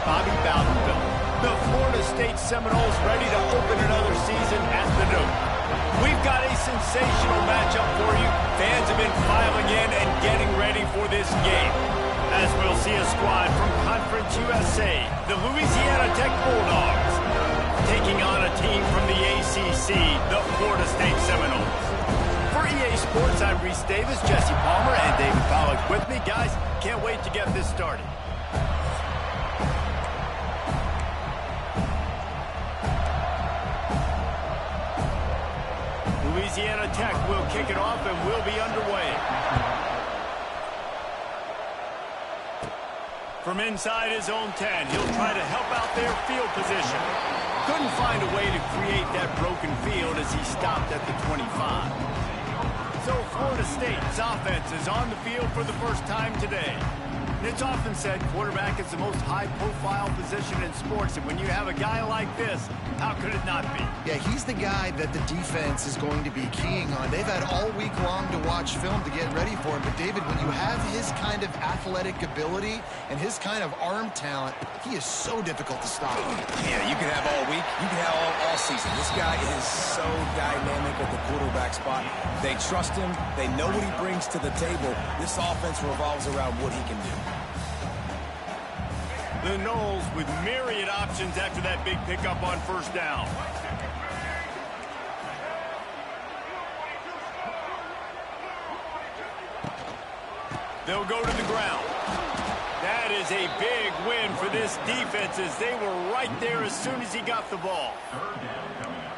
Bobby Bowdenville. The Florida State Seminoles ready to open another season at the Duke. We've got a sensational matchup for you. Fans have been filing in and getting ready for this game. As we'll see a squad from Conference USA, the Louisiana Tech Bulldogs, taking on a team from the ACC, the Florida State Seminoles. For EA Sports, I'm Reese Davis, Jesse Palmer, and David Pollack with me. Guys, can't wait to get this started. Louisiana Tech will kick it off and will be underway. From inside his own 10, he'll try to help out their field position. Couldn't find a way to create that broken field as he stopped at the 25. So Florida State's offense is on the field for the first time today. And it's often said quarterback is the most high-profile position in sports, and when you have a guy like this, how could it not be? Yeah, he's the guy that the defense is going to be keying on. They've had all week long to watch film to get ready for him, but David, when you have his kind of athletic ability and his kind of arm talent, he is so difficult to stop. Yeah, you can have all week, you can have all season. This guy is so dynamic at the quarterback spot. They trust him, they know what he brings to the table. This offense revolves around what he can do. The Noles with myriad options after that big pickup on first down. They'll go to the ground. That is a big win for this defense as they were right there as soon as he got the ball.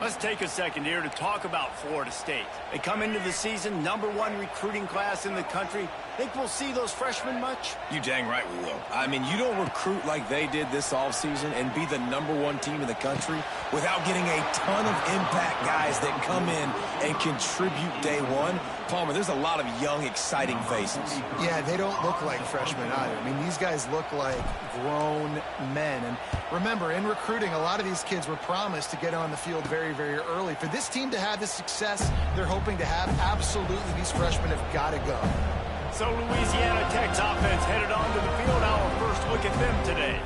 Let's take a second here to talk about Florida State. They come into the season #1 recruiting class in the country. Think we'll see those freshmen much? You dang right we will. I mean, you don't recruit like they did this offseason and be the #1 team in the country without getting a ton of impact guys that come in and contribute day one. Palmer, there's a lot of young, exciting faces. Yeah, they don't look like freshmen either. I mean, these guys look like grown men. And remember, in recruiting, a lot of these kids were promised to get on the field very, very early. For this team to have the success they're hoping to have, absolutely these freshmen have got to go. So Louisiana Tech's offense headed onto the field. Our first look at them today.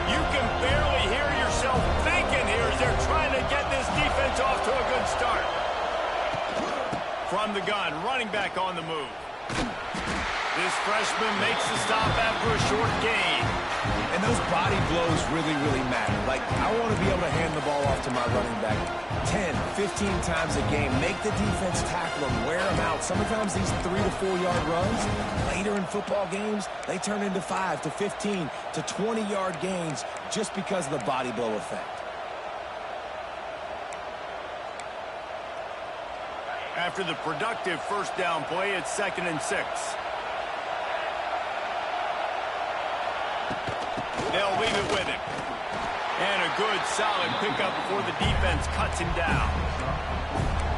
You can barely hear yourself thinking here as they're trying to get this defense off to a good start. From the gun, running back on the move. This freshman makes the stop after a short gain. And those body blows really, really matter. Like, I want to be able to hand the ball off to my running back 10, 15 times a game. Make the defense tackle them, wear them out. Sometimes these 3 to 4 yard runs, later in football games, they turn into 5 to 15 to 20 yard gains just because of the body blow effect. After the productive first down play, it's 2nd and 6. They'll leave it with him. And a good, solid pickup before the defense cuts him down.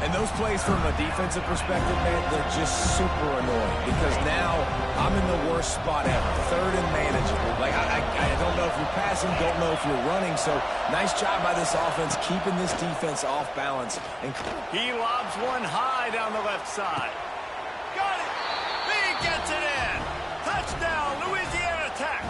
And those plays from a defensive perspective, man, they're just super annoying because now I'm in the worst spot ever. 3rd and manageable. Like, I don't know if you're passing, don't know if you're running. So, nice job by this offense keeping this defense off balance. And he lobs one high down the left side. Got it! He gets it in! Touchdown, Louisiana Tech!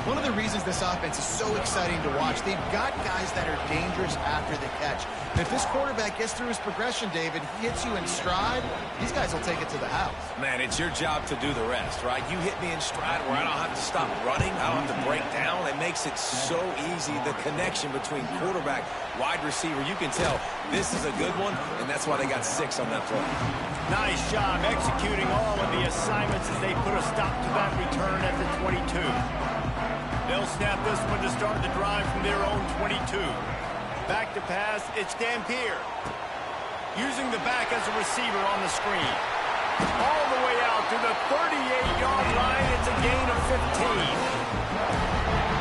One of the reasons this offense is so exciting to watch, they've got guys that are dangerous after the catch. And if this quarterback gets through his progression, David, he hits you in stride, these guys will take it to the house. Man, it's your job to do the rest, right? You hit me in stride where I don't have to stop running. I don't have to break down. It makes it so easy, the connection between quarterback, wide receiver. You can tell this is a good one, and that's why they got 6 on that play. Nice job executing all of the assignments as they put a stop to that return at the 22. They'll snap this one to start the drive from their own 22. Back to pass, it's Dampier. Using the back as a receiver on the screen. All the way out to the 38-yard line. It's a gain of 15.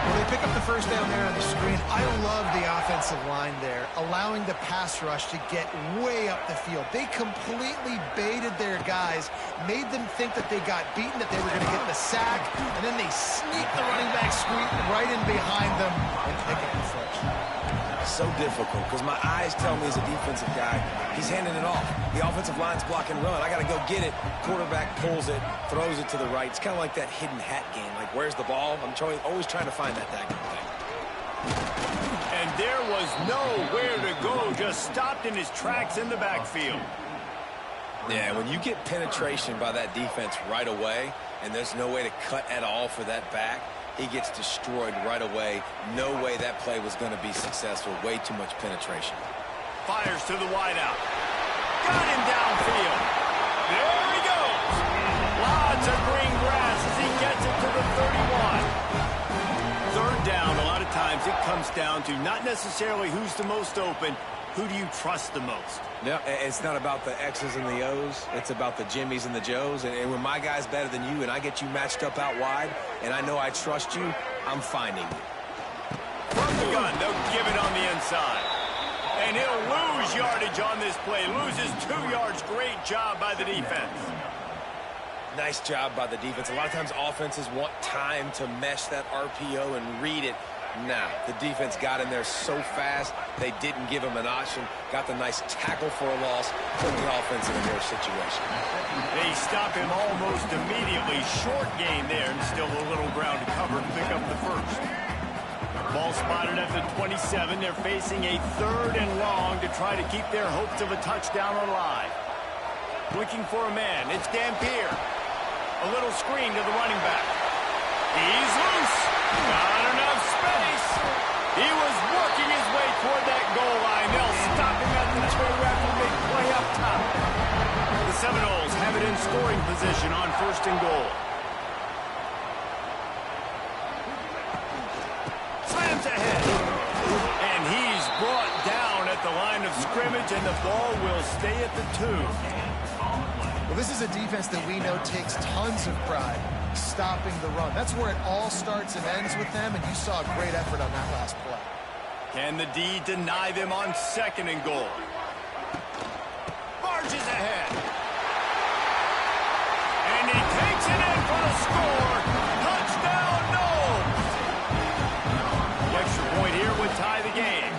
Well, they pick up the first down there on the screen. I love the offensive line there, allowing the pass rush to get way up the field. They completely baited their guys, made them think that they got beaten, that they were going to get the sack, and then they sneak the running back squeak right in behind them and pick up the first. so difficult because my eyes tell me as a defensive guy, he's handing it off. The offensive line's blocking run. I got to go get it. Quarterback pulls it, throws it to the right. It's kind of like that hidden hat game. Like, where's the ball? I'm always trying to find that daggone thing. And there was nowhere to go, just stopped in his tracks in the backfield. Yeah, when you get penetration by that defense right away, and there's no way to cut at all for that back, he gets destroyed right away. No way that play was going to be successful. Way too much penetration. Fires to the wideout. Got him downfield. There he goes. Lots of green grass as he gets it to the 31. Third down, a lot of times it comes down to not necessarily who's the most open, who do you trust the most? Yeah, it's not about the X's and the O's. It's about the Jimmies and the Joes. And when my guy's better than you and I get you matched up out wide and I know I trust you, I'm finding you. From the gun, they'll give it on the inside. And he'll lose yardage on this play. Loses 2 yards. Great job by the defense. Nice job by the defense. A lot of times offenses want time to mesh that RPO and read it. Now, the defense got in there so fast, they didn't give him an option. Got the nice tackle for a loss, put the offense in a worse situation. They stop him almost immediately. Short gain there, and still a little ground to cover to pick up the first. Ball spotted at the 27. They're facing a 3rd and long to try to keep their hopes of a touchdown alive. Looking for a man. It's Dampier. A little screen to the running back. He's loose. Not enough space. He was working his way toward that goal line. They'll stop him at the 2 after a big play up top. The Seminoles have it in scoring position on 1st and goal. Slams ahead. And he's brought down at the line of scrimmage, and the ball will stay at the 2. Well, this is a defense that we know takes tons of pride stopping the run. That's where it all starts and ends with them, and you saw a great effort on that last play. Can the D deny them on 2nd and goal? Barges ahead. And he takes it in for the score. Touchdown, Noles. The extra point here would tie the game.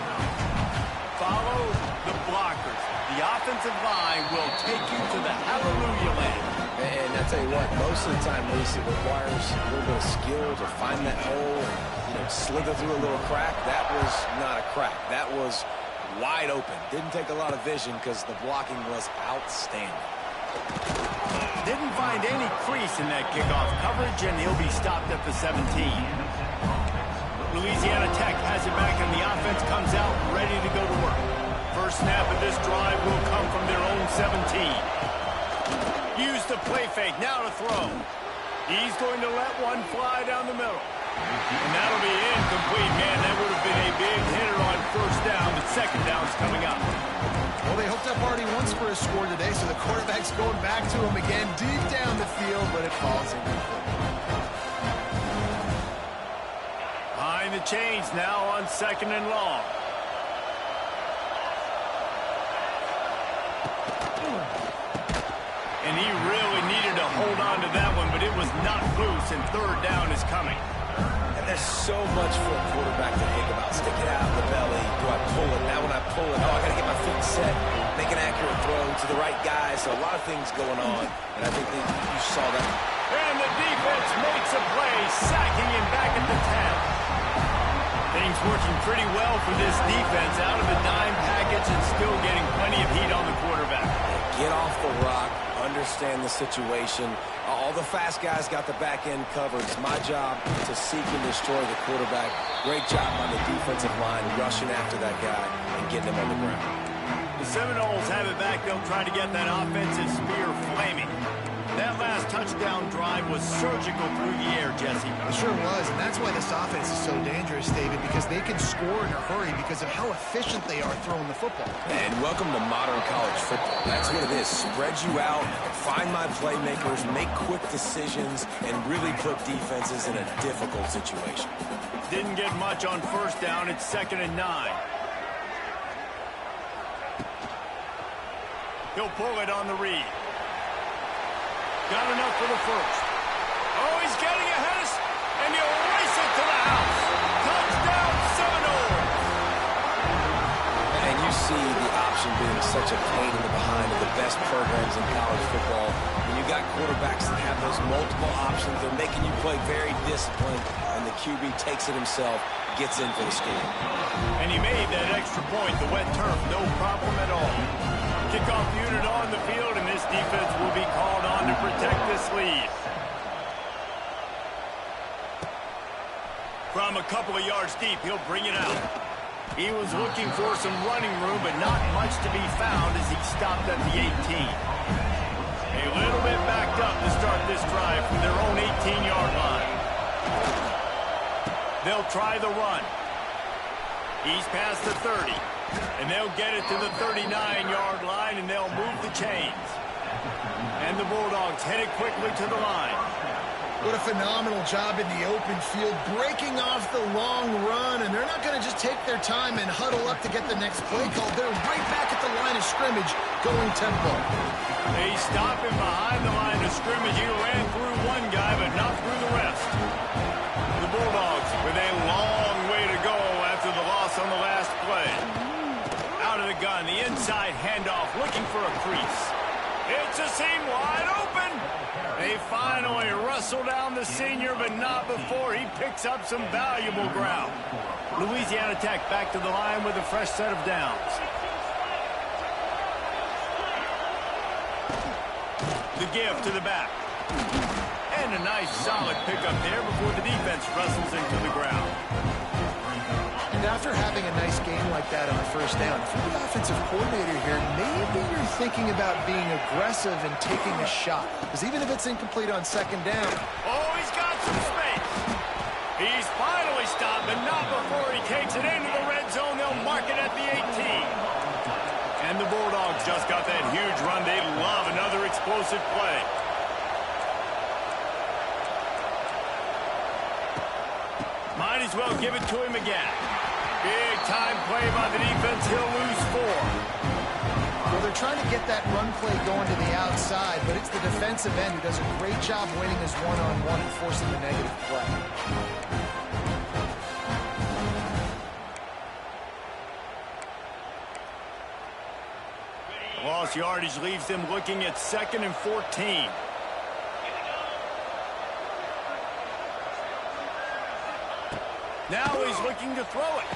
Follow the blockers. The offensive line will take you to the hallelujah land. And I tell you what, most of the time, Reese, it requires a little bit of skill to find that hole, slither through a little crack. That was not a crack. That was wide open. Didn't take a lot of vision because the blocking was outstanding. Didn't find any crease in that kickoff coverage, and he'll be stopped at the 17. Louisiana Tech has it back, and the offense comes out ready to go to work. First snap of this drive will come from their own 17. Use the play fake, now to throw. He's going to let one fly down the middle. And that'll be incomplete, man. That would have been a big hitter on 1st down, but 2nd down's coming up. Well, they hooked up already once for a score today, so the quarterback's going back to him again deep down the field, but it falls incomplete. Behind the chains now on 2nd and long. And he really needed to hold on to that one, but it was not loose, and 3rd down is coming. And there's so much for a quarterback to think about. Stick it out of the belly. Do I pull it? Now when I pull it, I got to get my feet set, make an accurate throw to the right guy. So a lot of things going on, and I think that you saw that. And the defense makes a play, sacking him back at the 10. Things working pretty well for this defense, out of the dime package and still getting plenty of heat on the quarterback. Get off the rock, understand the situation. All the fast guys got the back end covered. It's my job to seek and destroy the quarterback. Great job on the defensive line, rushing after that guy and getting him on the ground. The Seminoles have it back. They'll try to get that offensive spear flaming. That last touchdown drive was surgical through the air, Jesse. It sure was, and that's why this offense is so dangerous, David, because they can score in a hurry because of how efficient they are throwing the football. And welcome to modern college football. That's what it is. Spread you out, find my playmakers, make quick decisions, and really put defenses in a difficult situation. Didn't get much on 1st down. It's 2nd and 9. He'll pull it on the read. Got enough for the first. Oh, he's getting ahead of us, and he'll race it to the house. Touchdown, Seminoles. interception being such a pain in the behind of the best programs in college football. When you got quarterbacks that have those multiple options, they're making you play very disciplined, and the QB takes it himself, gets in for the score. And he made that extra point, the wet turf, no problem at all. Kickoff unit on the field, and this defense will be called on to protect this lead. From a couple of yards deep, he'll bring it out. He was looking for some running room, but not much to be found as he stopped at the 18. A little bit backed up to start this drive from their own 18-yard line. They'll try the run. He's past the 30, and they'll get it to the 39-yard line, and they'll move the chains. And the Bulldogs headed quickly to the line. What a phenomenal job in the open field, breaking off the long run, and they're not going to just take their time and huddle up to get the next play call. They're right back at the line of scrimmage, going tempo. They stop him behind the line of scrimmage. He ran through one guy, but not through the rest. The Bulldogs with a long way to go after the loss on the last play. Out of the gun, the inside handoff, looking for a crease. It's a seam wide open. They finally wrestle down the senior, but not before he picks up some valuable ground. Louisiana Tech back to the line with a fresh set of downs. The give to the back. And a nice solid pickup there before the defense wrestles into the ground. And after having a nice game like that on the first down, for the offensive coordinator here, maybe you're thinking about being aggressive and taking a shot. Because even if it's incomplete on second down. Oh, he's got some space. He's finally stopped, but not before he takes it into the red zone. They'll mark it at the 18. And the Bulldogs just got that huge run. They love another explosive play. Might as well give it to him again. Big time play by the defense. He'll lose 4. Well, they're trying to get that run play going to the outside, but it's the defensive end who does a great job winning his one-on-one and forcing the negative play. Lost yardage leaves them looking at 2nd and 14. Now he's looking to throw it.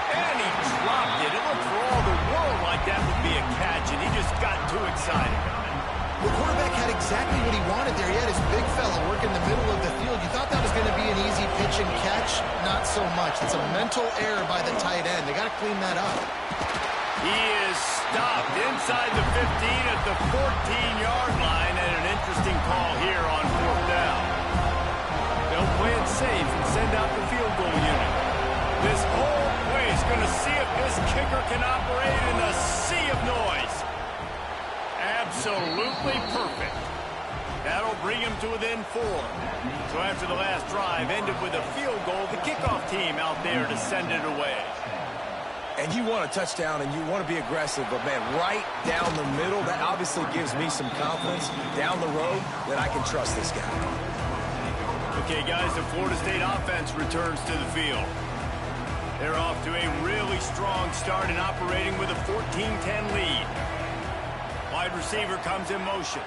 And he dropped it. It looked for all the world like that would be a catch, and he just got too excited. The quarterback had exactly what he wanted there. He had his big fella work in the middle of the field. You thought that was going to be an easy pitch and catch. Not so much. It's a mental error by the tight end. They got to clean that up. He is stopped inside the 15 at the 14-yard line, and an interesting call here on 4th down. They'll play it safe and send out the field goal unit. This whole play is going to see if this kicker can operate in the sea of noise. Absolutely perfect. That'll bring him to within 4. So after the last drive ended with a field goal, the kickoff team out there to send it away. And you want a touchdown and you want to be aggressive, but man, right down the middle, that obviously gives me some confidence down the road that I can trust this guy. Okay, guys, the Florida State offense returns to the field. They're off to a really strong start and operating with a 14-10 lead. Wide receiver comes in motion.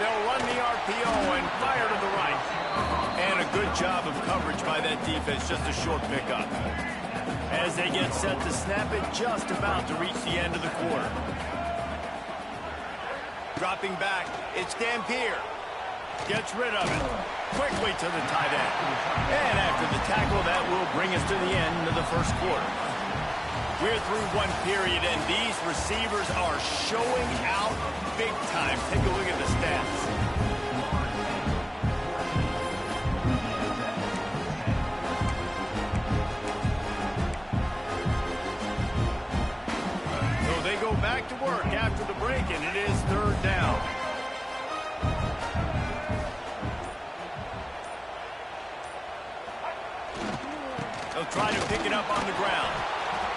They'll run the RPO and fire to the right. And a good job of coverage by that defense, just a short pickup. As they get set to snap it, just about to reach the end of the quarter. Dropping back, it's Dampier. Gets rid of it. Quickly to the tight end. And after the tackle, that will bring us to the end of the first quarter. We're through one period, and these receivers are showing out big time. Take a look at the stats. So they go back to work after the break, and it is 3rd down. They'll try to pick it up on the ground.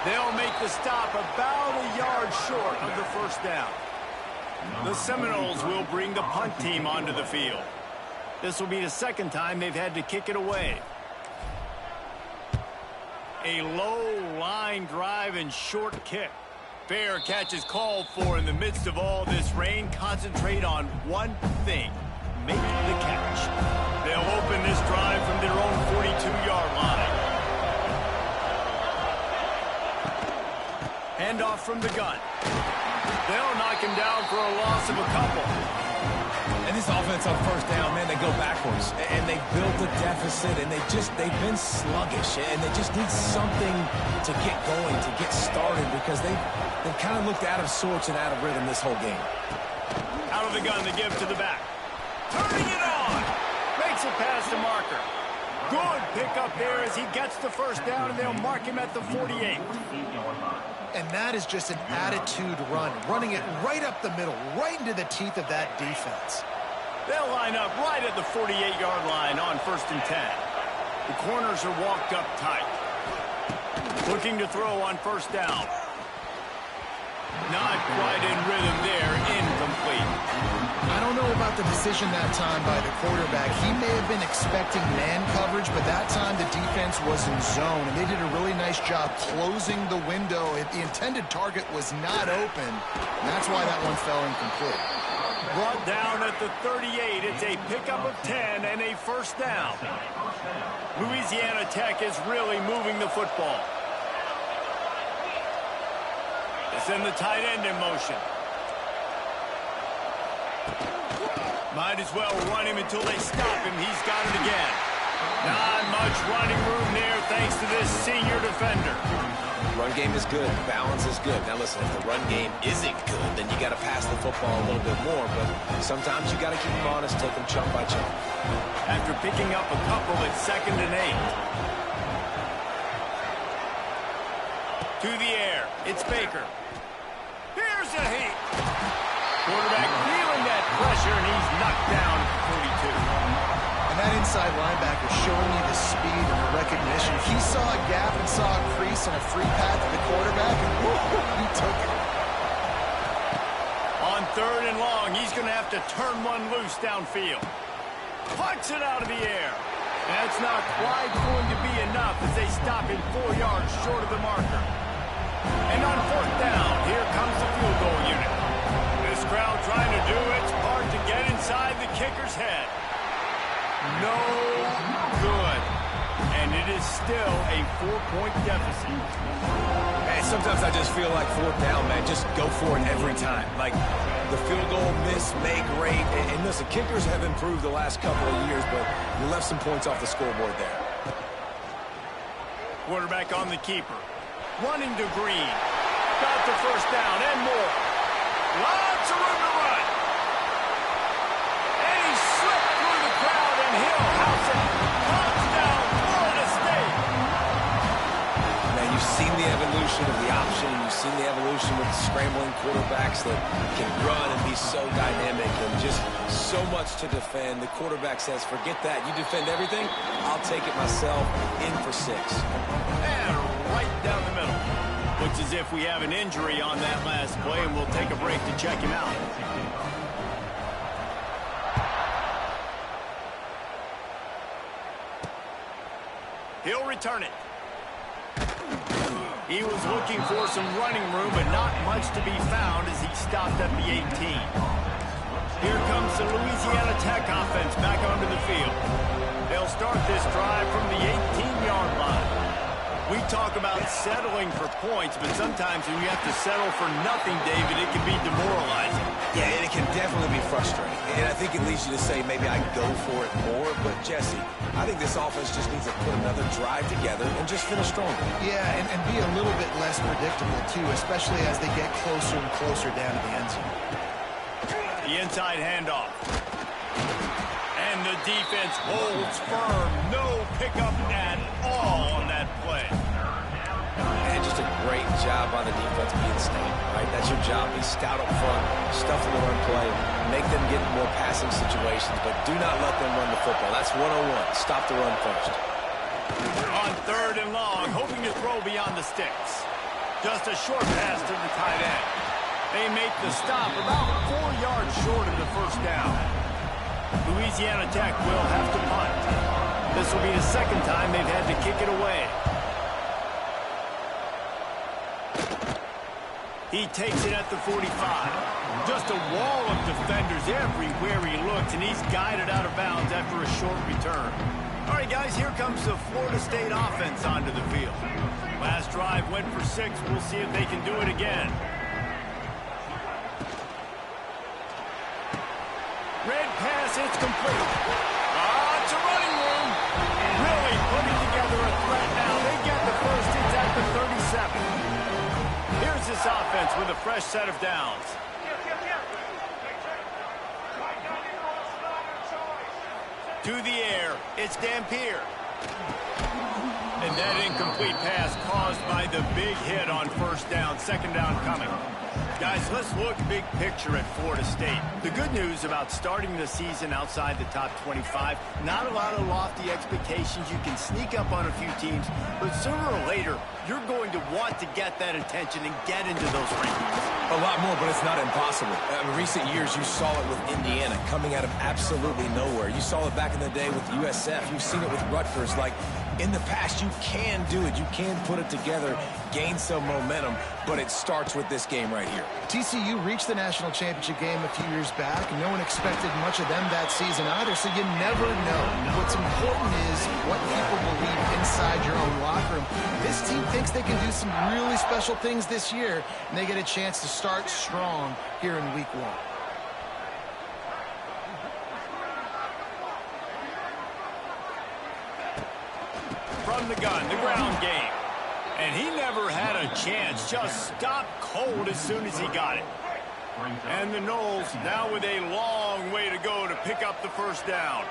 They'll make the stop about a yard short of the first down. The Seminoles will bring the punt team onto the field. This will be the second time they've had to kick it away. A low line drive and short kick. Fair catch is called for in the midst of all this rain. Concentrate on one thing. Make the catch. They'll open this drive from their own 42-yard line. Handoff from the gun. They'll knock him down for a loss of a couple. And this offense on first down, man, they go backwards. And they built a deficit, and they've been sluggish. And they just need something to get going, to get started, because they've kind of looked out of sorts and out of rhythm this whole game. Out of the gun, they give to the back. Turning it on. Makes it past the marker. Good pickup there as he gets the first down, and they'll mark him at the 48. And that is just an attitude run, running it right up the middle, right into the teeth of that defense. They'll line up right at the 48-yard line on 1st and 10. The corners are walked up tight. Looking to throw on 1st down. Not quite in rhythm there, incomplete. I don't know about the decision that time by the quarterback. He may have been expecting man coverage, but that time the defense was in zone, and they did a really nice job closing the window. The intended target was not open, and that's why that one fell incomplete. Brought down at the 38. It's a pickup of 10 and a 1st down. Louisiana Tech is really moving the football. They send the tight end in motion. Might as well run him until they stop him. He's got it again. Not much running room there thanks to this senior defender. Run game is good. Balance is good. Now listen, if the run game isn't good, then you got to pass the football a little bit more. But sometimes you got to keep them honest, take them chunk by chunk. After picking up a couple, it's 2nd and 8. To the air. It's Baker. Here's a hit. Quarterback feeling that pressure, and he's knocked down at 42. And that inside linebacker showing you the speed and the recognition. He saw a gap and saw a crease and a free path to the quarterback, and he took it. On 3rd and long, he's going to have to turn one loose downfield. Punts it out of the air. That's not quite going to be enough as they stop him 4 yards short of the marker. And on 4th down, here comes the field goal unit. This crowd trying to do its part to get inside the kicker's head. No good. And it is still a 4-point deficit. Man, sometimes I just feel like 4th down, man. Just go for it every time. Like the field goal miss, make rate. And listen, kickers have improved the last couple of years, but you left some points off the scoreboard there. Quarterback on the keeper. Running to Green. Got the 1st down and more. Lots of room to run. And he slipped through the crowd, and he'll house it. Touchdown, Florida State. Now, you've seen the evolution of the option. You've seen the evolution with scrambling quarterbacks that can run and be so dynamic and just so much to defend. The quarterback says, forget that. You defend everything, I'll take it myself. In for 6. And right down the middle. Looks as if we have an injury on that last play, and we'll take a break to check him out. He'll return it. He was looking for some running room, but not much to be found as he stopped at the 18. Here comes the Louisiana Tech offense back onto the field. They'll start this drive from the 18-yard line. We talk about settling for points, but sometimes when you have to settle for nothing, David, it can be demoralizing. Yeah, and it can definitely be frustrating. And I think it leads you to say maybe I go for it more. But, Jesse, I think this offense just needs to put another drive together and just finish stronger. Yeah, and be a little bit less predictable, too, especially as they get closer and closer down to the end zone. The inside handoff. And the defense holds firm. No pickup at all on that play. And just a great job by the defense being stout, right? That's your job. Be stout up front, stuff in the run play, make them get more passing situations, but do not let them run the football. That's 101. Stop the run first. On 3rd and long, hoping to throw beyond the sticks. Just a short pass to the tight end. They make the stop about 4 yards short of the 1st down. Louisiana Tech will have to punt. This will be the second time they've had to kick it away. He takes it at the 45. Just a wall of defenders everywhere he looks, and he's guided out of bounds after a short return. All right, guys, here comes the Florida State offense onto the field. Last drive went for 6. We'll see if they can do it again. Red pass, it's complete. It's a running room. Really putting together a threat now. They get the first. It's at the 37. Here's this offense with a fresh set of downs. To the air, it's Dampier. And that incomplete pass caused by the big hit on first down, second down coming. Guys, let's look big picture at Florida State. The good news about starting the season outside the top 25, not a lot of lofty expectations. You can sneak up on a few teams, but sooner or later, you're going to want to get that attention and get into those rankings. A lot more, but it's not impossible. In recent years, you saw it with Indiana coming out of absolutely nowhere. You saw it back in the day with USF. You've seen it with Rutgers. Like, in the past, you can do it. You can put it together, gain some momentum, but it starts with this game right here. TCU reached the national championship game a few years back, and no one expected much of them that season either, so you never know. What's important is what people believe inside your own locker room. This team thinks they can do some really special things this year, and they get a chance to start strong here in week 1. From the gun, the ground game. And he never had a chance. Just stopped cold as soon as he got it. And the Noles now with a long way to go to pick up the first down.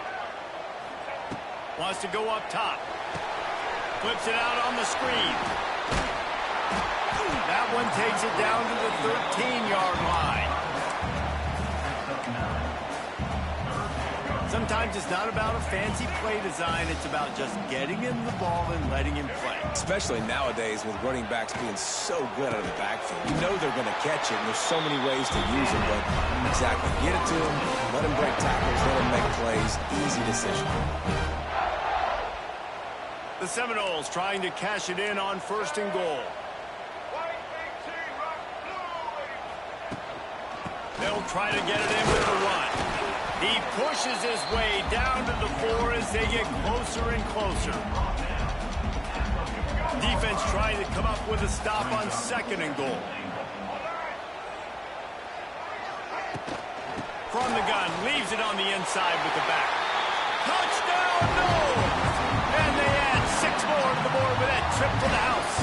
Wants to go up top. Flips it out on the screen. That one takes it down to the 13-yard line. Sometimes it's not about a fancy play design. It's about just getting him the ball and letting him play. Especially nowadays with running backs being so good out of the backfield. You know they're going to catch it, and there's so many ways to use it, but exactly. Get it to him, let him break tackles, let him make plays. Easy decision. The Seminoles trying to cash it in on 1st and goal. They'll try to get it in with the run. He pushes his way down to the 4 as they get closer and closer. Defense trying to come up with a stop on 2nd and goal. From the gun, leaves it on the inside with the back. Touchdown, no! And they add 6 more to the board with that trip to the house.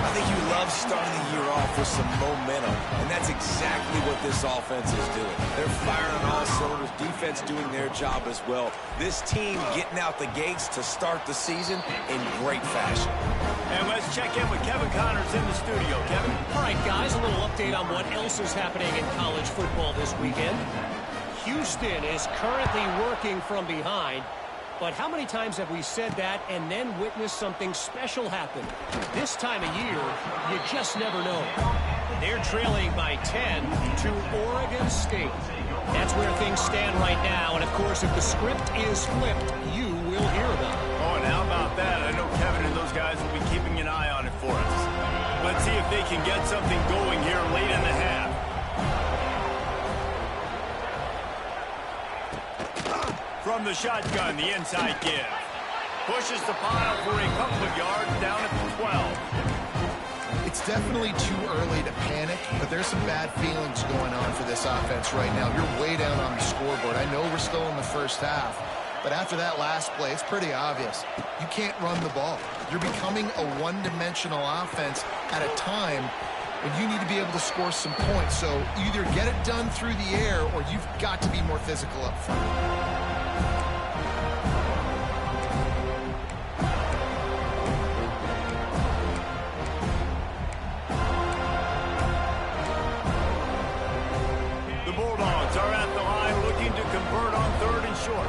I think you love starting the year off with some momentum, and that's exactly what this offense is doing. They're firing on all cylinders, defense doing their job as well. This team getting out the gates to start the season in great fashion. And let's check in with Kevin Connors in the studio. Kevin? All right, guys, a little update on what else is happening in college football this weekend. Houston is currently working from behind. But how many times have we said that and then witnessed something special happen? This time of year, you just never know. They're trailing by 10 to Oregon State. That's where things stand right now. And, of course, if the script is flipped, you will hear about it. Oh, and how about that? I know Kevin and those guys will be keeping an eye on it for us. Let's see if they can get something going here late in the half. From the shotgun, the inside give. Pushes the pile for a couple of yards down at the 12. It's definitely too early to panic, but there's some bad feelings going on for this offense right now. You're way down on the scoreboard. I know we're still in the first half, but after that last play, it's pretty obvious. You can't run the ball. You're becoming a one-dimensional offense at a time when you need to be able to score some points. So either get it done through the air or you've got to be more physical up front. The Bulldogs are at the line looking to convert on 3rd and short.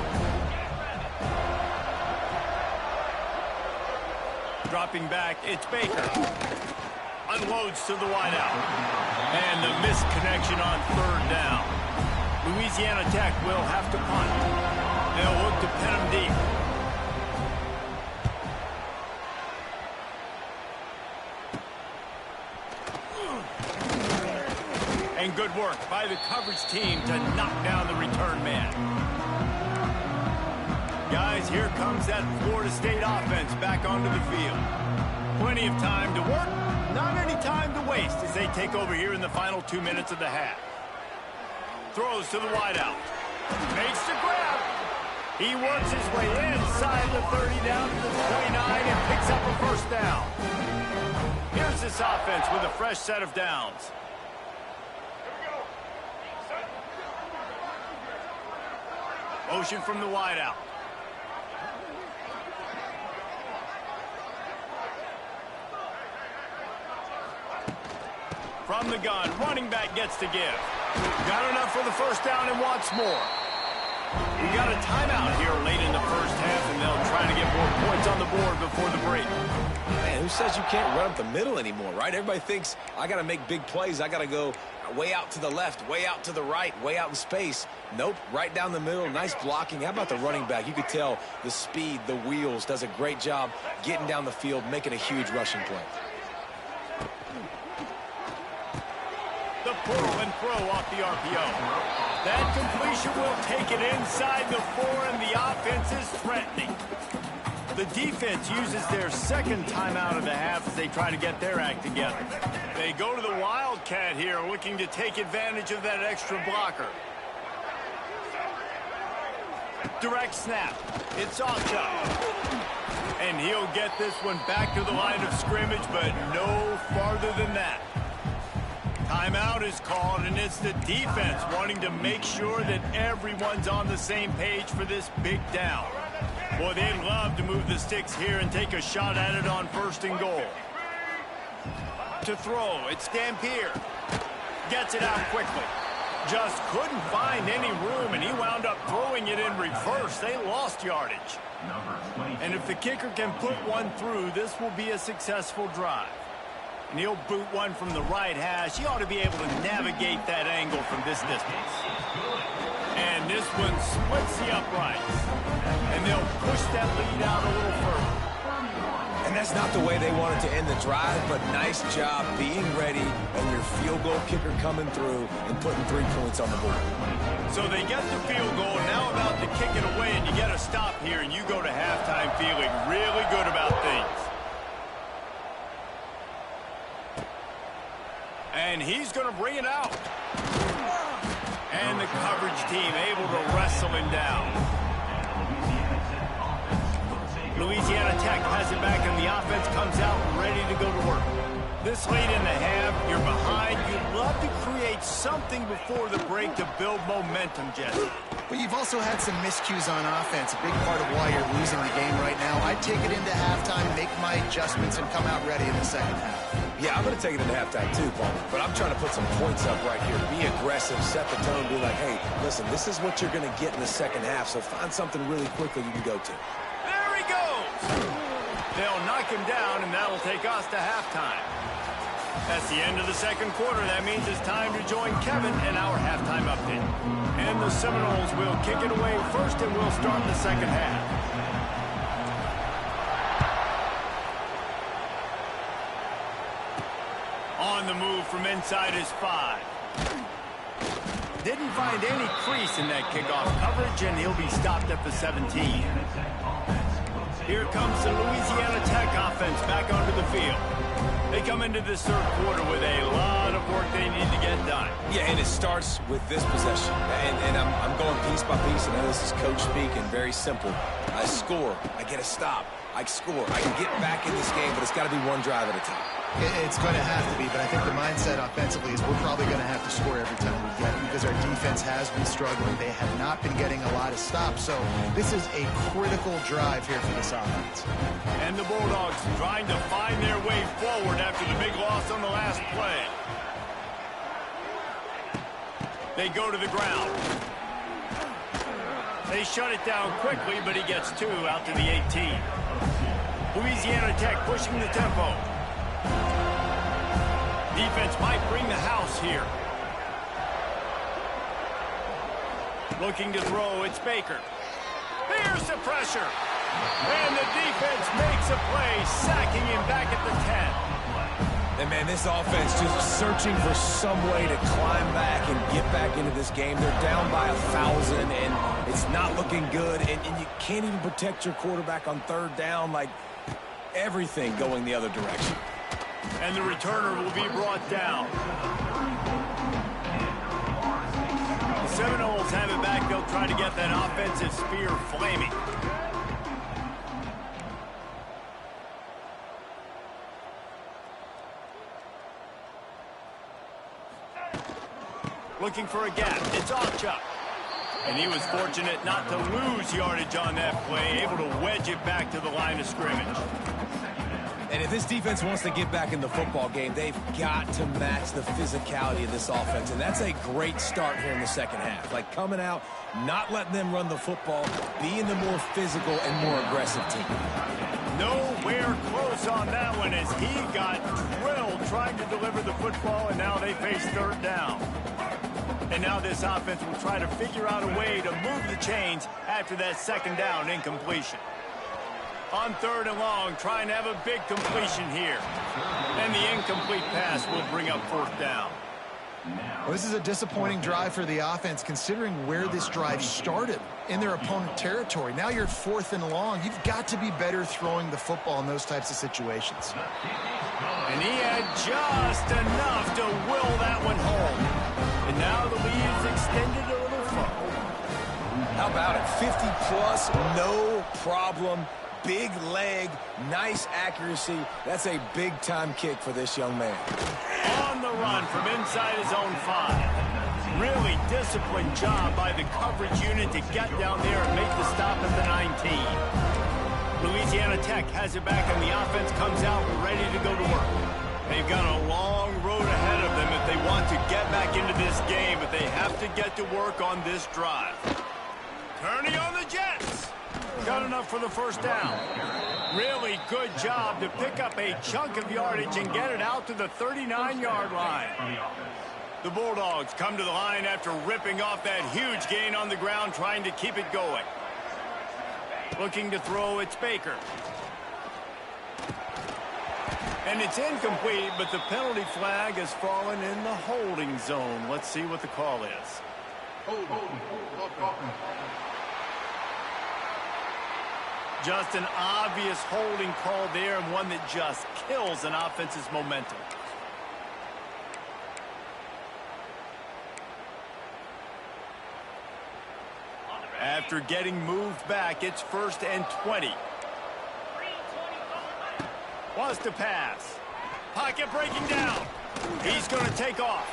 Dropping back, it's Baker. Unloads to the wideout. And the missed connection on 3rd down. Louisiana Tech will have to punt. They'll look to pin them deep. And good work by the coverage team to knock down the return man. Guys, here comes that Florida State offense back onto the field. Plenty of time to work, not any time to waste as they take over here in the final 2 minutes of the half. Throws to the wideout. Makes the grab. He works his way inside the 30 down to the 29 and picks up a first down. Here's this offense with a fresh set of downs. Motion from the wideout. From the gun, running back gets to give. Got enough for the first down and wants more. We got a timeout here late in the first half, and they'll try to get more points on the board before the break. Man, who says you can't run up the middle anymore, right? Everybody thinks I got to make big plays. I got to go way out to the left, way out to the right, way out in space. Nope, right down the middle, nice blocking. How about the running back? You could tell the speed, the wheels, does a great job getting down the field, making a huge rushing play. The pull and throw off the RPO. That completion will take it inside the 4, and the offense is threatening. The defense uses their second timeout of the half as they try to get their act together. They go to the Wildcat here, looking to take advantage of that extra blocker. Direct snap. It's Ocha. And he'll get this one back to the line of scrimmage, but no farther than that. Timeout is called, and it's the defense wanting to make sure that everyone's on the same page for this big down. Boy, they'd love to move the sticks here and take a shot at it on 1st and goal. To throw, it's Dampier. Gets it out quickly. Just couldn't find any room, and he wound up throwing it in reverse. They lost yardage. And if the kicker can put one through, this will be a successful drive. And he'll boot one from the right hash. He ought to be able to navigate that angle from this distance. And this one splits the uprights. And they'll push that lead out a little further. And that's not the way they wanted to end the drive, but nice job being ready and your field goal kicker coming through and putting 3 points on the board. So they get the field goal, now about to kick it away, and you get a stop here, and you go to halftime feeling really good about things. And he's going to bring it out. And the coverage team able to wrestle him down. Louisiana Tech has it back, and the offense comes out ready to go to work. This late in the half, you're behind. You'd love to create something before the break to build momentum, Jesse. But you've also had some miscues on offense, a big part of why you're losing the game right now. I'd take it into halftime, make my adjustments, and come out ready in the second half. Yeah, I'm going to take it into halftime too, Paul. But I'm trying to put some points up right here. Be aggressive, set the tone, be like, hey, listen, this is what you're going to get in the second half, so find something really quickly you can go to. There he goes! They'll knock him down, and that'll take us to halftime. That's the end of the second quarter. That means it's time to join Kevin in our halftime update. And the Seminoles will kick it away first, and we'll start the second half. On the move from inside his 5. Didn't find any crease in that kickoff coverage, and he'll be stopped at the 17. Here comes the Louisiana Tech offense back onto the field. They come into this third quarter with a lot of work they need to get done. Yeah, and it starts with this possession. And I'm going piece by piece, and I know this is coach speaking, very simple. I score, I get a stop, I score. I can get back in this game, but it's got to be one drive at a time. It's going to have to be, but I think the mindset offensively is we're probably going to have to score every time we get it because our defense has been struggling. They have not been getting a lot of stops, so this is a critical drive here for this offense. And the Bulldogs trying to find their way forward after the big loss on the last play. They go to the ground. They shut it down quickly, but he gets 2 out to the 18. Louisiana Tech pushing the tempo. Defense might bring the house here. Looking to throw, it's Baker. Here's the pressure. And the defense makes a play, sacking him back at the 10. And, man, this offense just searching for some way to climb back and get back into this game. They're down by 1,000, and it's not looking good. And you can't even protect your quarterback on third down. Like, everything going the other direction. And the returner will be brought down. The Seminoles have it back. They'll try to get that offensive spear flaming. Looking for a gap. It's Chuck. And he was fortunate not to lose yardage on that play, able to wedge it back to the line of scrimmage. And if this defense wants to get back in the football game, they've got to match the physicality of this offense. And that's a great start here in the second half. Like coming out, not letting them run the football, being the more physical and more aggressive team. Nowhere close on that one as he got drilled trying to deliver the football, and now they face third down. And now this offense will try to figure out a way to move the chains after that second down incompletion. On third and long, trying to have a big completion here. And the incomplete pass will bring up fourth down. Well, this is a disappointing drive for the offense considering where this drive started in their opponent territory. Now you're fourth and long. You've got to be better throwing the football in those types of situations. And he had just enough to will that one home. And now the lead is extended a little further. How about it? 50-plus, no problem. Big leg, nice accuracy. That's a big-time kick for this young man. On the run from inside his own 5. Really disciplined job by the coverage unit to get down there and make the stop at the 19. Louisiana Tech has it back, and the offense comes out ready to go to work. They've got a long road ahead of them if they want to get back into this game, but they have to get to work on this drive. Turning on the Jets. Got enough for the first down. Really good job to pick up a chunk of yardage and get it out to the 39-yard line. The Bulldogs come to the line after ripping off that huge gain on the ground, trying to keep it going. Looking to throw, it's Baker. And it's incomplete, but the penalty flag has fallen in the holding zone. Let's see what the call is. Just an obvious holding call there, and one that just kills an offense's momentum. After getting moved back, it's 1st and 20. Wants to pass. Pocket breaking down. He's going to take off.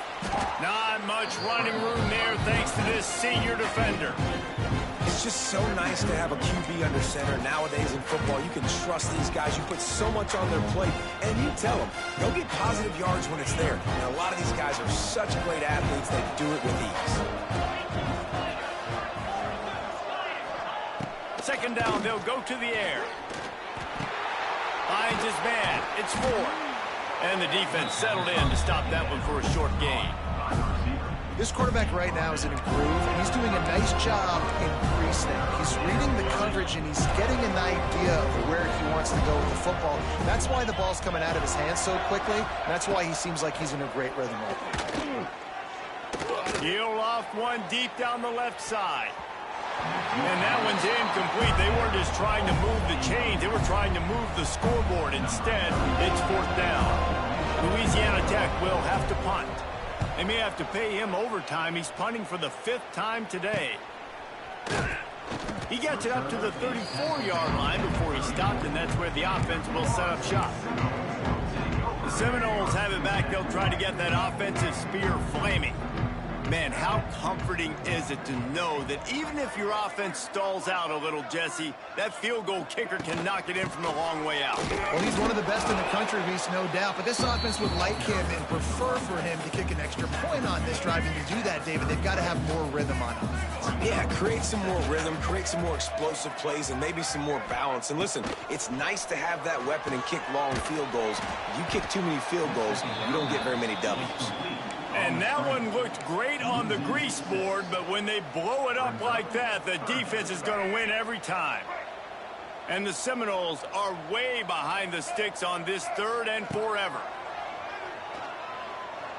Not much running room there thanks to this senior defender. It's just so nice to have a QB under center. Nowadays in football, you can trust these guys. You put so much on their plate, and you tell them, go get positive yards when it's there. And a lot of these guys are such great athletes, they do it with ease. Second down, they'll go to the air. Finds his man. It's 4. And the defense settled in to stop that one for a short gain. This quarterback right now is in a groove, and he's doing a nice job in pre-snap. He's reading the coverage, and he's getting an idea of where he wants to go with the football. That's why the ball's coming out of his hands so quickly. And that's why he seems like he's in a great rhythm right now. He'll loft one deep down the left side. And that one's incomplete. They weren't just trying to move the chains. They were trying to move the scoreboard. Instead, it's 4th down. Louisiana Tech will have to punt. They may have to pay him overtime. He's punting for the 5th time today. He gets it up to the 34-yard line before he stopped, and that's where the offense will set up shop. The Seminoles have it back. They'll try to get that offensive spear flaming. Man, how comforting is it to know that even if your offense stalls out a little, Jesse, that field goal kicker can knock it in from a long way out. Well, he's one of the best in the country, Reese, no doubt. But this offense would like him and prefer for him to kick an extra point on this drive. And to do that, David, they've got to have more rhythm on offense. Yeah, create some more rhythm, create some more explosive plays, and maybe some more balance. And listen, it's nice to have that weapon and kick long field goals. If you kick too many field goals, you don't get very many W's. And that one looked great on the grease board, but when they blow it up like that, the defense is going to win every time. And the Seminoles are way behind the sticks on this 3rd and forever.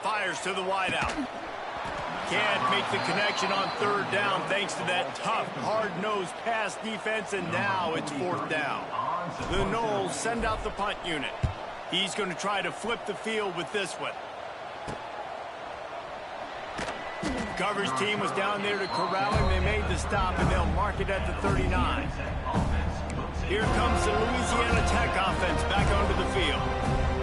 Fires to the wideout. Can't make the connection on 3rd down thanks to that tough, hard-nosed pass defense, and now it's 4th down. The Noles send out the punt unit. He's going to try to flip the field with this one. Coverage team was down there to corral him. They made the stop, and they'll mark it at the 39. Here comes the Louisiana Tech offense back onto the field.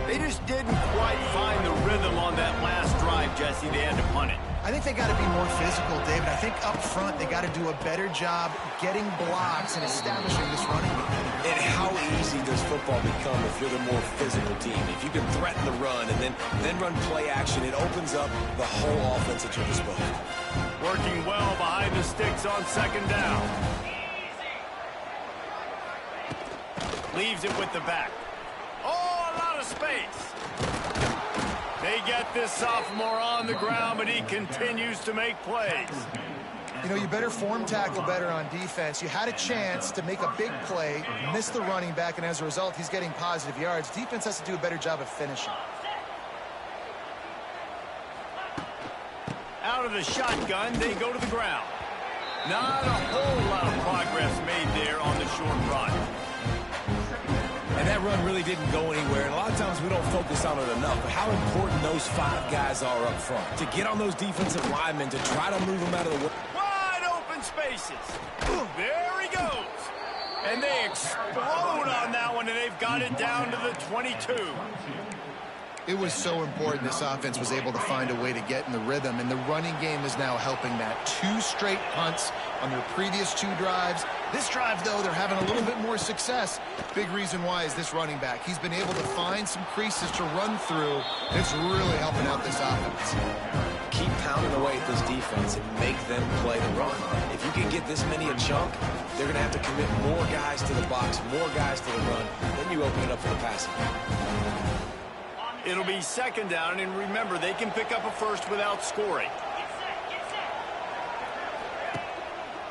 They just didn't quite find the rhythm on that last drive, Jesse. They had to punt it. I think they got to be more physical, David. I think up front they got to do a better job getting blocks and establishing this running game. And how easy does football become if you're the more physical team? If you can threaten the run and then run play action, it opens up the whole offense at your disposal. Working well behind the sticks on 2nd down. Leaves it with the back. Oh, a lot of space. They get this sophomore on the ground, but he continues to make plays. You know, you better form tackle better on defense. You had a chance to make a big play, miss the running back, and as a result, he's getting positive yards. Defense has to do a better job of finishing. Out of the shotgun, they go to the ground. Not a whole lot of progress made there on the short run. And that run really didn't go anywhere. And a lot of times we don't focus on it enough. But how important those 5 guys are up front. To get on those defensive linemen, to try to move them out of the way. Wide open spaces. There he goes. And they explode on that one, and they've got it down to the 22. It was so important this offense was able to find a way to get in the rhythm, and the running game is now helping that. 2 straight punts on their previous 2 drives. This drive, though, they're having a little bit more success. Big reason why is this running back. He's been able to find some creases to run through. It's really helping out this offense. Keep pounding away at this defense and make them play the run. If you can get this many a chunk, they're going to have to commit more guys to the box, more guys to the run. Then you open it up for the passing. It'll be 2nd down, and remember, they can pick up a first without scoring.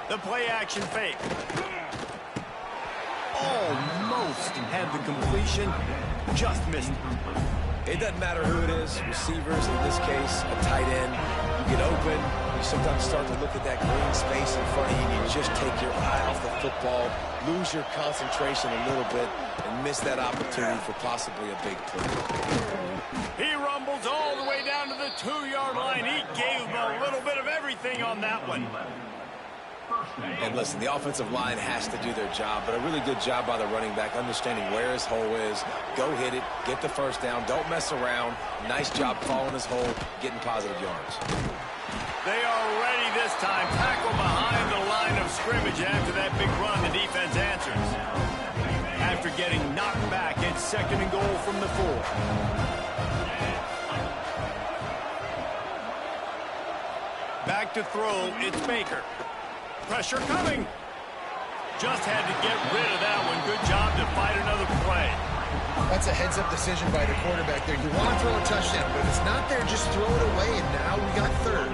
The play-action fake. Almost had the completion, just missed it. It doesn't matter who it is, receivers, in this case, a tight end. You get open, you sometimes start to look at that green space in front of you, and you just take your eye off the football, lose your concentration a little bit, and miss that opportunity for possibly a big play. He rumbles all the way down to the 2-yard line. He gave a little bit of everything on that one. And listen, the offensive line has to do their job, but a really good job by the running back, understanding where his hole is. Go hit it, get the 1st down, don't mess around. Nice job following his hole, getting positive yards. They are ready this time. Tackle behind the line of scrimmage. After that big run, the defense answers. After getting knocked back, it's 2nd and goal from the 4. Back to throw, it's Baker. Pressure coming. Just had to get rid of that one. Good job to fight another play. That's a heads-up decision by the quarterback there. You want to throw a touchdown, but if it's not there, just throw it away, and now we got 3rd.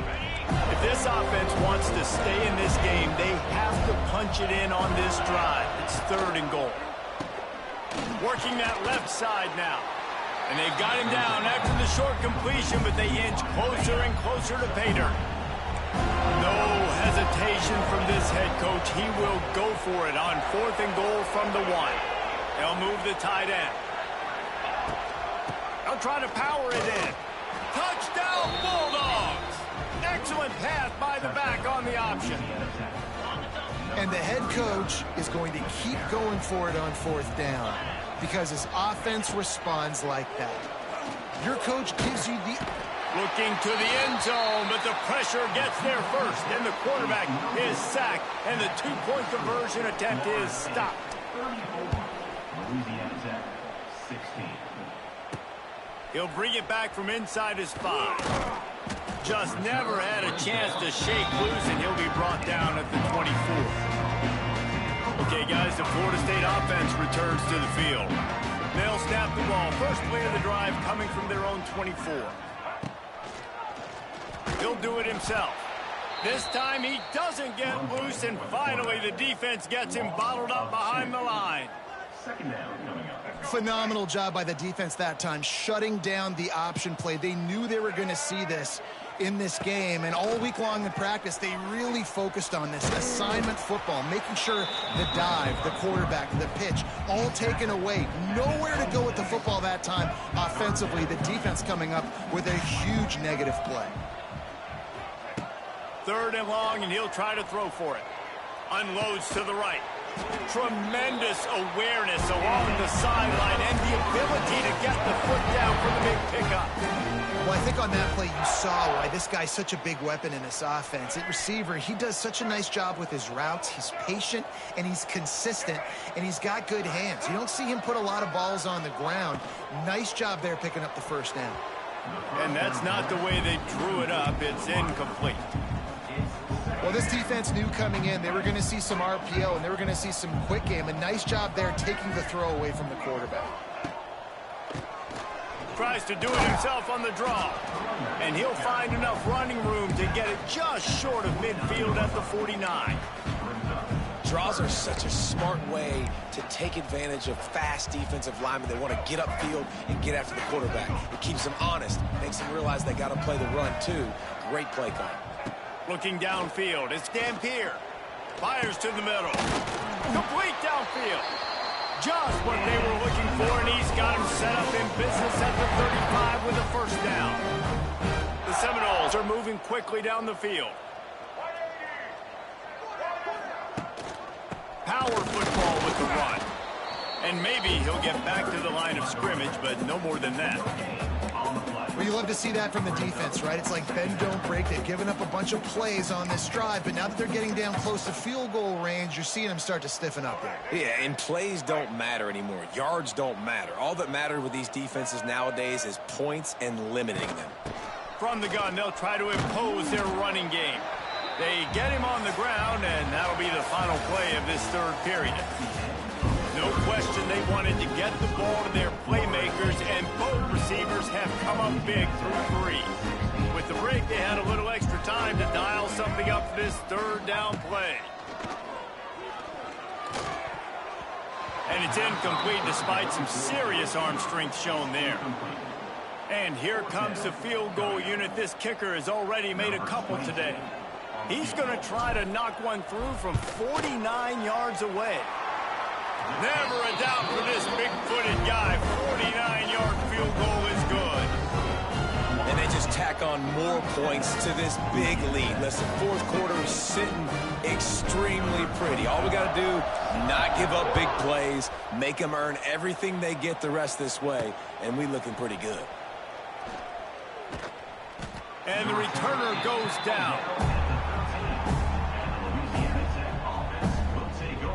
If this offense wants to stay in this game, they have to punch it in on this drive. It's 3rd and goal. Working that left side now. And they've got him down after the short completion, but they inch closer and closer to pay dirt. No hesitation from this head coach. He will go for it on 4th and goal from the 1. They'll move the tight end. They'll try to power it in. Touchdown, Bulldogs! Excellent pass by the back on the option. And the head coach is going to keep going for it on 4th down because his offense responds like that. Your coach gives you the... Looking to the end zone, but the pressure gets there first, and the quarterback is sacked, and the 2-point conversion attempt is stopped. He'll bring it back from inside his 5. Just never had a chance to shake loose, and he'll be brought down at the 24. Okay, guys, the Florida State offense returns to the field. They'll snap the ball. First play of the drive coming from their own 24. He'll do it himself. This time he doesn't get loose, and finally the defense gets him bottled up behind the line. Second down coming up. Phenomenal job by the defense that time, shutting down the option play. They knew they were going to see this in this game, and all week long in practice, they really focused on this assignment football, making sure the dive, the quarterback, the pitch, all taken away. Nowhere to go with the football that time offensively. The defense coming up with a huge negative play. 3rd and long, and he'll try to throw for it. Unloads to the right. Tremendous awareness along the sideline and the ability to get the foot down for the big pickup. Well, I think on that play you saw why this guy's such a big weapon in this offense. At receiver, he does such a nice job with his routes. He's patient, and he's consistent, and he's got good hands. You don't see him put a lot of balls on the ground. Nice job there picking up the 1st down. And that's not the way they drew it up. It's incomplete. Well, this defense knew coming in they were going to see some RPO and they were going to see some quick game. A nice job there taking the throw away from the quarterback. Tries to do it himself on the draw. And he'll find enough running room to get it just short of midfield at the 49. Draws are such a smart way to take advantage of fast defensive linemen. They want to get upfield and get after the quarterback. It keeps them honest, makes them realize they got to play the run too. Great play call. Looking downfield, it's Dampier. Fires to the middle. Complete downfield. Just what they were looking for, and he's got him set up in business at the 35 with a 1st down. The Seminoles are moving quickly down the field. Power football with the run. And maybe he'll get back to the line of scrimmage, but no more than that. Well, you love to see that from the defense, right? It's like bend, don't break. They've given up a bunch of plays on this drive, but now that they're getting down close to field goal range, you're seeing them start to stiffen up there. Yeah, and plays don't matter anymore. Yards don't matter. All that matters with these defenses nowadays is points and limiting them. From the gun, they'll try to impose their running game. They get him on the ground, and that'll be the final play of this 3rd period. No question they wanted to get the ball to their playmakers, and both receivers have come up big through 3. With the break, they had a little extra time to dial something up for this 3rd down play. And it's incomplete despite some serious arm strength shown there. And here comes the field goal unit. This kicker has already made a couple today. He's going to try to knock one through from 49 yards away. Never a doubt for this big-footed guy. 49-yard field goal is good. And they just tack on more points to this big lead. Listen, 4th quarter is sitting extremely pretty. All we got to do, not give up big plays, make them earn everything they get the rest this way, and we looking pretty good. And the returner goes down.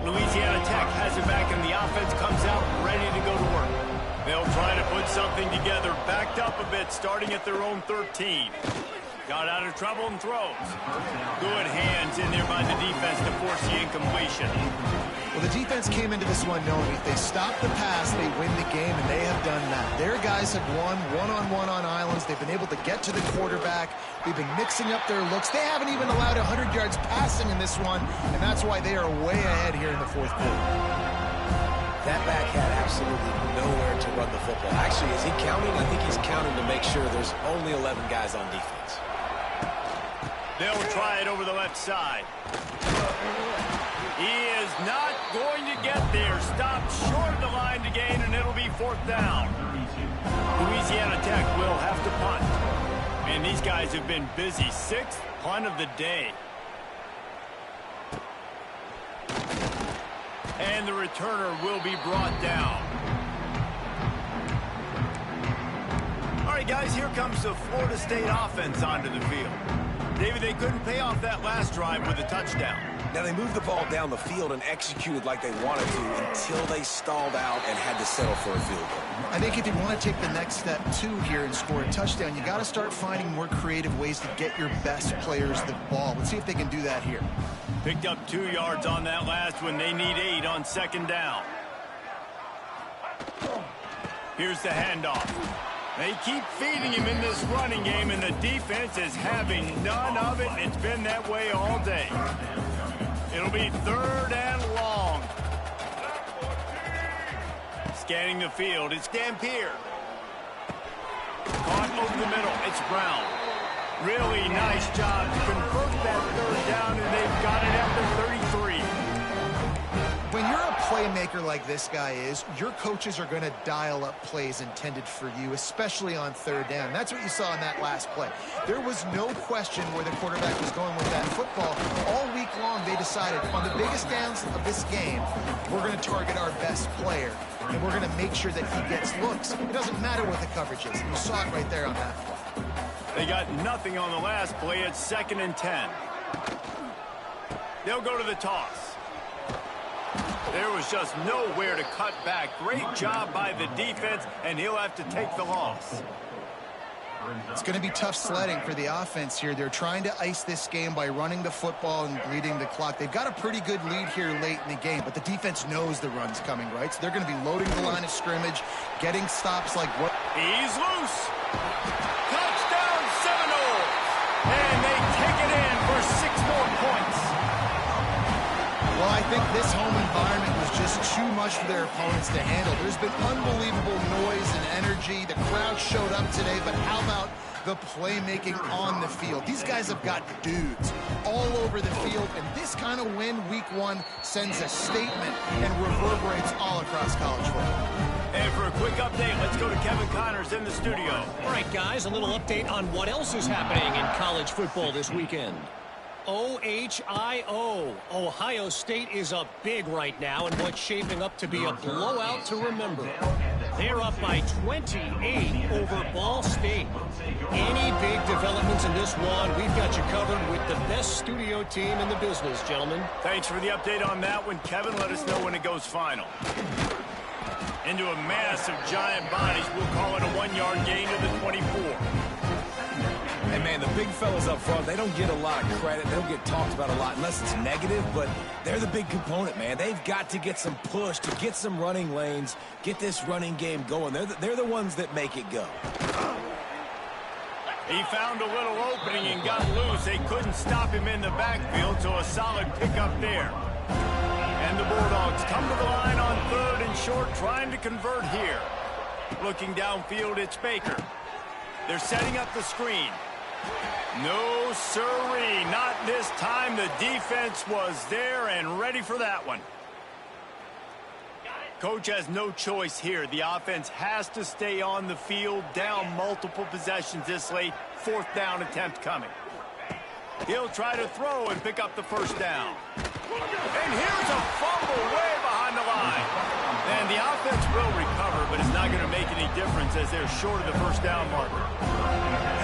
Louisiana Tech has it back, and the offense comes out ready to go to work. They'll try to put something together, backed up a bit, starting at their own 13. Got out of trouble and throws. Good hands in there by the defense to force the incompletion. Well, the defense came into this one knowing if they stop the pass, they win the game, and they have done that. Their guys have won one-on-one on islands. They've been able to get to the quarterback. They've been mixing up their looks. They haven't even allowed 100 yards passing in this one, and that's why they are way ahead here in the 4th quarter. That back had absolutely nowhere to run the football. Actually, is he counting? I think he's counting to make sure there's only 11 guys on defense. They'll try it over the left side. He is not going to get there. Stopped short of the line to gain, and it'll be 4th down. Louisiana Tech will have to punt. And these guys have been busy. 6th punt of the day. And the returner will be brought down. All right, guys, here comes the Florida State offense onto the field. David, they couldn't pay off that last drive with a touchdown. Now, they moved the ball down the field and executed like they wanted to until they stalled out and had to settle for a field goal. I think if you want to take the next step, too, here and score a touchdown, you got to start finding more creative ways to get your best players the ball. Let's see if they can do that here. Picked up 2 yards on that last one. They need 8 on 2nd down. Here's the handoff. They keep feeding him in this running game, and the defense is having none of it. It's been that way all day. It'll be 3rd and long. Scanning the field, it's Dampier. Caught over the middle, it's Brown. Really nice job to convert that 3rd down, and they've got it at the 33. When you're a playmaker like this guy is, your coaches are going to dial up plays intended for you, especially on 3rd down. That's what you saw in that last play. There was no question where the quarterback was going with that football. All week long, they decided on the biggest downs of this game, we're going to target our best player, and we're going to make sure that he gets looks. It doesn't matter what the coverage is. You saw it right there on that play. They got nothing on the last play. It's 2nd and 10. They'll go to the toss. There was just nowhere to cut back. Great job by the defense, and he'll have to take the loss. It's going to be tough sledding for the offense here. They're trying to ice this game by running the football and bleeding the clock. They've got a pretty good lead here late in the game, but the defense knows the run's coming, right? So they're going to be loading the line of scrimmage, getting stops like what. He's loose. Touchdown Seminoles. And they take it in for 6 more points. Well, I think this home environment was just too much for their opponents to handle. There's been unbelievable noise and energy. The crowd showed up today, but how about the playmaking on the field? These guys have got dudes all over the field, and this kind of win week 1 sends a statement and reverberates all across college football. And for a quick update, let's go to Kevin Connors in the studio. All right, guys, a little update on what else is happening in college football this weekend. OHIO. Ohio State is up big right now in what's shaping up to be a blowout to remember. They're up by 28 over Ball State. Any big developments in this one, we've got you covered with the best studio team in the business, gentlemen. Thanks for the update on that one, Kevin. Let us know when it goes final. Into a mass of giant bodies. We'll call it a 1-yard gain to the 24. And, man, the big fellas up front, they don't get a lot of credit. They don't get talked about a lot unless it's negative, but they're the big component, man. They've got to get some push, to get some running lanes, get this running game going. They're the ones that make it go. He found a little opening and got loose. They couldn't stop him in the backfield, so a solid pickup there. And the Bulldogs come to the line on 3rd and short, trying to convert here. Looking downfield, it's Baker. They're setting up the screen. No, sirree, not this time. The defense was there and ready for that one. Coach has no choice here. The offense has to stay on the field, down multiple possessions this late. 4th down attempt coming. He'll try to throw and pick up the 1st down. And here's a fumble way behind the line. And the offense will recover, but it's not going to make any difference as they're short of the 1st down marker.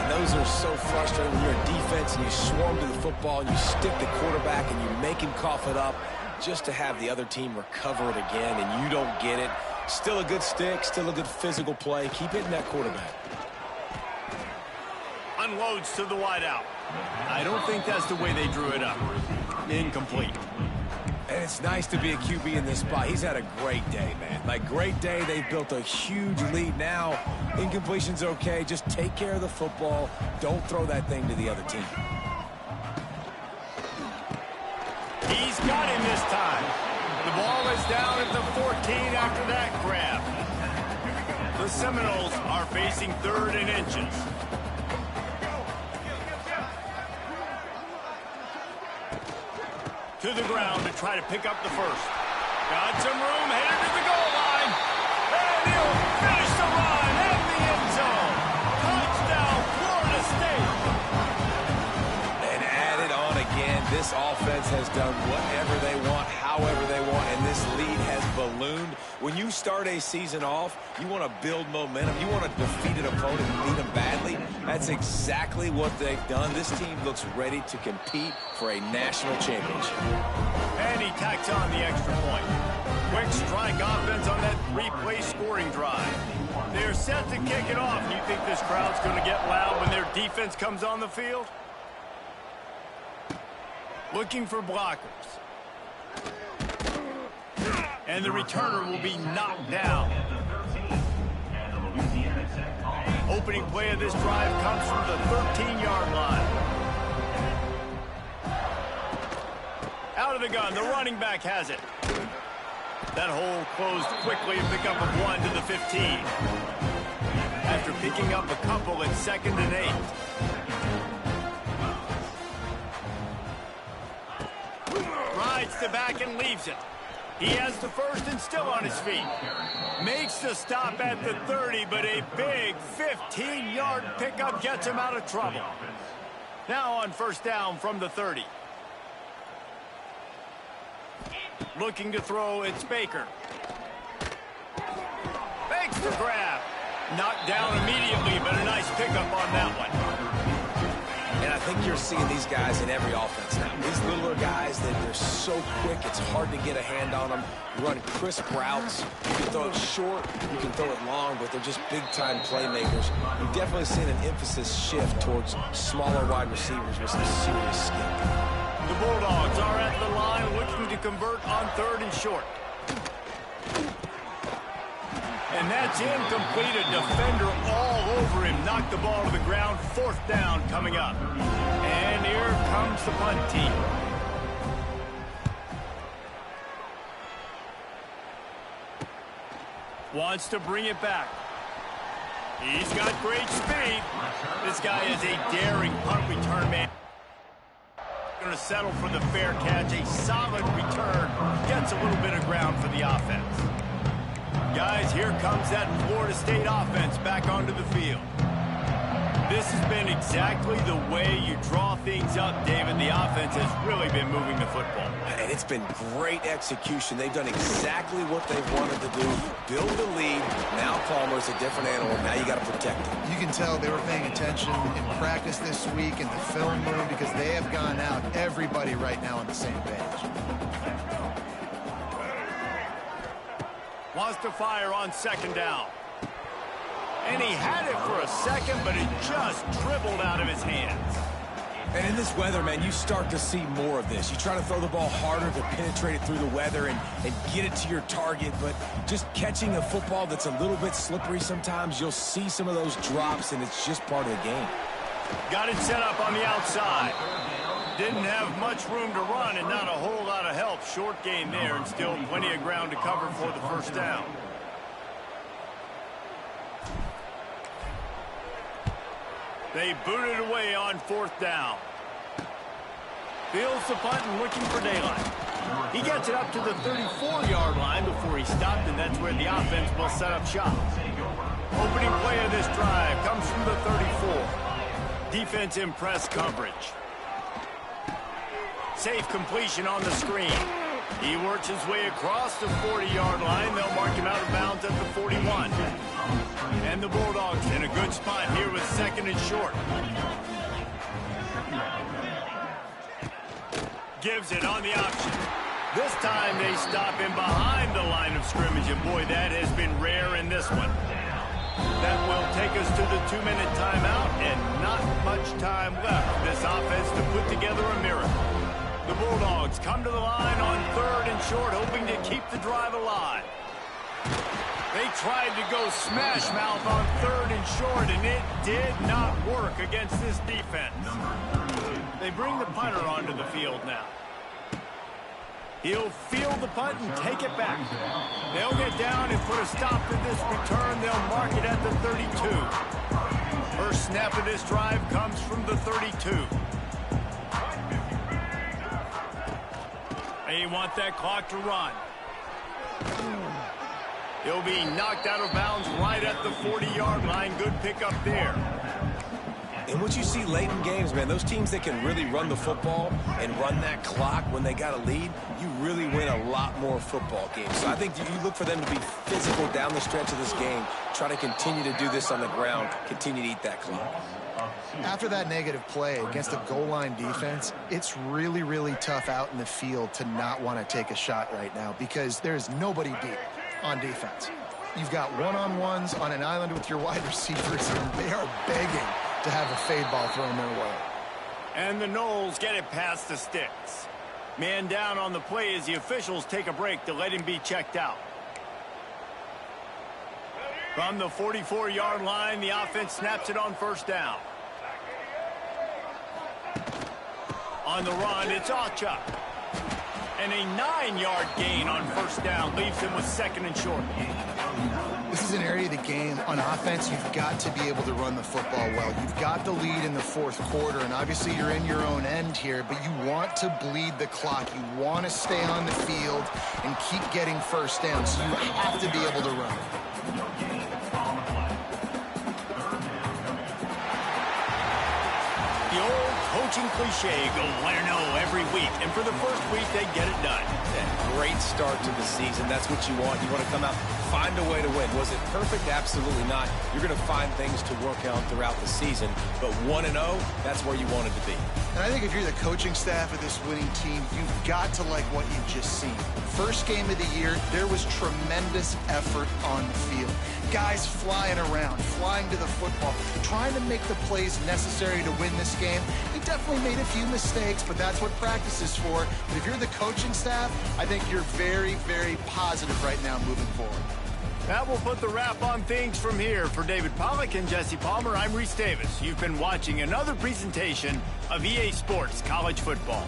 And those are so frustrating when you're a defense and you swarm to the football and you stick the quarterback and you make him cough it up just to have the other team recover it again and you don't get it. Still a good stick, still a good physical play. Keep hitting that quarterback. Unloads to the wideout. I don't think that's the way they drew it up. Incomplete. And it's nice to be a QB in this spot. He's had a great day, man. Like, great day. They've built a huge lead now. Incompletion's okay. Just take care of the football. Don't throw that thing to the other team. He's got him this time. The ball is down at the 14 after that grab. The Seminoles are facing 3rd and inches. To the ground to try to pick up the 1st. Got some room, headed to the goal line. And he'll finish the run in the end zone. Touchdown, Florida State. And add it on again. This offense has done whatever they want, however they want, and this lead has ballooned. When you start a season off, you want to build momentum. You want to defeat an opponent and beat them badly. That's exactly what they've done. This team looks ready to compete for a national championship. And he tacks on the extra point. Quick strike offense on that 3-play scoring drive. They're set to kick it off. You think this crowd's going to get loud when their defense comes on the field? Looking for blockers. And the returner will be knocked down. Opening play of this drive comes from the 13-yard line. Out of the gun, the running back has it. That hole closed quickly, a pickup of 1 to the 15. After picking up a couple at 2nd and 8. Rides the back and leaves it. He has the first and still on his feet. Makes the stop at the 30, but a big 15-yard pickup gets him out of trouble. Now on first down from the 30. Looking to throw, it's Baker. Makes the grab. Knocked down immediately, but a nice pickup on that one. And I think you're seeing these guys in every offense now. These littler guys, they're so quick, it's hard to get a hand on them. Run crisp routes. You can throw it short, you can throw it long, but they're just big-time playmakers. You've definitely seen an emphasis shift towards smaller wide receivers with some serious skill. The Bulldogs are at the line looking to convert on 3rd and short. And that's incomplete. A defender all over him. Knocked the ball to the ground. 4th down coming up. And here comes the punt team. Wants to bring it back. He's got great speed. This guy is a daring punt return man. Going to settle for the fair catch. A solid return. Gets a little bit of ground for the offense. Guys, here comes that Florida State offense back onto the field. This has been exactly the way you draw things up, David. The offense has really been moving the football. And it's been great execution. They've done exactly what they've wanted to do. Build a lead. Now Palmer's a different animal. Now you got to protect him. You can tell they were paying attention in practice this week in the film room because they have gone out, everybody right now on the same page. Wants to fire on 2nd down. And he had it for a second, but it just dribbled out of his hands. And in this weather, man, you start to see more of this. You try to throw the ball harder to penetrate it through the weather and get it to your target, but just catching a football that's a little bit slippery sometimes, you'll see some of those drops, and it's just part of the game. Got it set up on the outside. Didn't have much room to run and not a whole lot of help. Short gain there and still plenty of ground to cover for the first down. They boot it away on 4th down. Fields the punt and looking for daylight. He gets it up to the 34-yard line before he stopped, and that's where the offense will set up shop. Opening play of this drive comes from the 34. Defense in press coverage. Safe completion on the screen. He works his way across the 40-yard line. They'll mark him out of bounds at the 41. And the Bulldogs in a good spot here with 2nd and short. Gives it on the option. This time they stop him behind the line of scrimmage. And boy, that has been rare in this one. That will take us to the 2-minute timeout, and not much time left for this offense to put together a miracle. The Bulldogs come to the line on 3rd and short, hoping to keep the drive alive. They tried to go smash mouth on 3rd and short, and it did not work against this defense. They bring the punter onto the field now. He'll field the punt and take it back. They'll get down and put a stop to this return. They'll mark it at the 32. First snap of this drive comes from the 32. They want that clock to run. He'll be knocked out of bounds right at the 40-yard line. Good pickup there. And what you see late in games, man, those teams that can really run the football and run that clock when they got a lead, you really win a lot more football games. So I think you look for them to be physical down the stretch of this game, try to continue to do this on the ground, continue to eat that clock. After that negative play against a goal line defense, it's really, really tough out in the field to not want to take a shot right now because there's nobody deep on defense. You've got one-on-ones on an island with your wide receivers, and they are begging to have a fade ball thrown their way. And the Noles get it past the sticks. Man down on the play as the officials take a break to let him be checked out. From the 44-yard line, the offense snaps it on first down. On the run, it's Acha. And a 9-yard gain on first down leaves him with second and short. This is an area of the game on offense you've got to be able to run the football well. You've got the lead in the fourth quarter, and obviously you're in your own end here, but you want to bleed the clock. You want to stay on the field and keep getting first down, so you have to be able to run. The old coaching cliche, go 1-0 every week, and for the first week, they get it done. Yeah, great start to the season. That's what you want. You want to come out, find a way to win. Was it perfect? Absolutely not. You're going to find things to work on throughout the season, but 1-0, that's where you want it to be. And I think if you're the coaching staff of this winning team, you've got to like what you've just seen. First game of the year, there was tremendous effort on the field. Guys flying around, flying to the football, trying to make the plays necessary to win this game. They definitely made a few mistakes, but that's what practice is for. But if you're the coaching staff, I think you're very, very positive right now moving forward. That will put the wrap on things from here. For David Pollack and Jesse Palmer, I'm Reese Davis. You've been watching another presentation of EA Sports College Football.